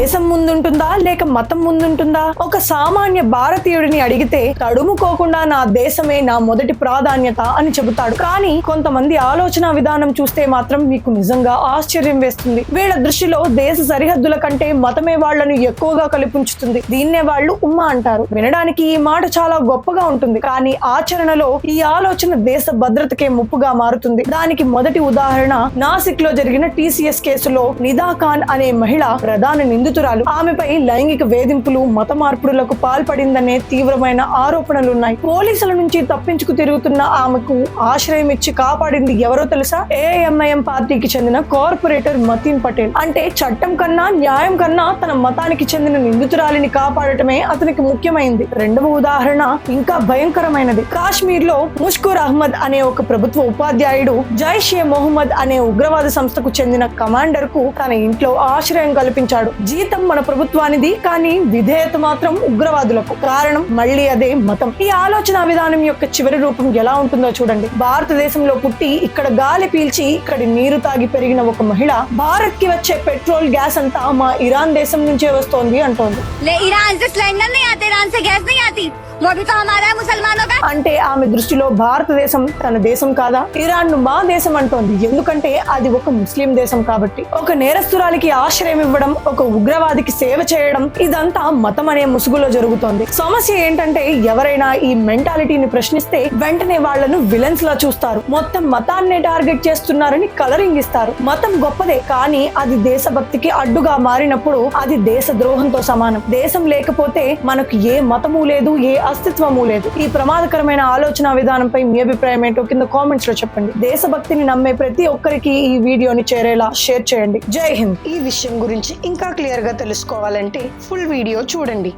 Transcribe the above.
దేశం ముందుంటుందా లేక మతం ముందుంటుందా? ఒక సామాన్య భారతీయుడిని అడిగితే తడుముకోకుండా నా దేశమే నా మొదటి ప్రాధాన్యత అని చెబుతాడు. కానీ కొంతమంది ఆలోచన విధానం చూస్తే మాత్రం మీకు నిజంగా ఆశ్చర్యం వేస్తుంది. వీళ్ళ దృష్టిలో దేశ సరిహద్దుల కంటే మతమే వాళ్లను ఎక్కువగా కలిపుంచుతుంది. దీన్నే వాళ్ళు ఉమ్మ అంటారు. వినడానికి ఈ మాట చాలా గొప్పగా ఉంటుంది, కానీ ఆచరణలో ఈ ఆలోచన దేశ భద్రతకే ముప్పుగా మారుతుంది. దానికి మొదటి ఉదాహరణ నాసిక్ లో జరిగిన TCS కేసులో నిదా ఖాన్ అనే మహిళ ప్రధాన నిందితురాలు. ఆమెపై లైంగిక వేధింపులు, మత మార్పుడులకు పాల్పడిందనే తీవ్రమైన ఆరోపణలున్నాయి. పోలీసుల నుంచి తప్పించుకు తిరుగుతున్న ఆమెకు ఆశ్రయం ఇచ్చి కాపాడింది ఎవరో తెలుసా? AMIM పార్టీకి చెందిన కార్పొరేటర్ మతీన్ పటేల్. అంటే చట్టం కన్నా న్యాయం కన్నా తన మతానికి చెందిన నిందితురాలిని కాపాడటమే అతనికి ముఖ్యమైంది. రెండవ ఉదాహరణ ఇంకా భయంకరమైనది. కాశ్మీర్ లో ముష్కూర్ అహ్మద్ అనే ఒక ప్రభుత్వ ఉపాధ్యాయుడు జైషే మొహమ్మద్ అనే ఉగ్రవాద సంస్థకు చెందిన కమాండర్ కు తన ఇంట్లో ఆశ్రయం కల్పించాడు. జీతం మన ప్రభుత్వానిది, కానీ విధేయత మాత్రం ఉగ్రవాదులకు. కారణం మళ్ళీ అదే మతం. ఈ ఆలోచన విధానం యొక్క చివరి రూపం ఎలా ఉంటుందో చూడండి. భారతదేశంలో పుట్టి ఇక్కడ గాలి పీల్చి ఇక్కడి నీరు తాగి పెరిగిన ఒక మహిళ భారత్ కి వచ్చే పెట్రోల్, గ్యాస్ అంతా మా ఇరాన్ దేశం నుంచే వస్తోంది అంటోంది. అంటే ఆమె దృష్టిలో భారతదేశం తన దేశం కాదా? ఇరాన్ ను మా దేశం అంటోంది. ఎందుకంటే అది ఒక ముస్లిం దేశం కాబట్టి. ఒక నేరస్తురాలికి ఆశ్రయం ఇవ్వడం, ఒక ఉగ్రవాదికి సేవ చేయడం, ఇదంతా మతం అనే ముసుగులో జరుగుతోంది. సమస్య ఏంటంటే ఎవరైనా ఈ మెంటాలిటీని ప్రశ్నిస్తే వెంటనే వాళ్లను విలన్స్ లా చూస్తారు. మొత్తం మతాన్నే టార్గెట్ చేస్తున్నారని కలరింగ్ ఇస్తారు. మతం గొప్పదే, కానీ అది దేశభక్తికి అడ్డుగా మారినప్పుడు అది దేశ ద్రోహంతో సమానం. దేశం లేకపోతే మనకు ఏ మతము లేదు, ఏ అస్తిత్వము లేదు. ఈ ప్రమాదకరమైన ఆలోచన విధానంపై మీ అభిప్రాయం ఏంటో కింద కామెంట్స్ లో చెప్పండి. దేశభక్తిని నమ్మే ప్రతి ఒక్కరికి ఈ వీడియోని చేరేలా షేర్ చేయండి. జై హింద్. ఈ విషయం గురించి ఇంకా క్లియర్ గా తెలుసుకోవాలంటే ఫుల్ వీడియో చూడండి.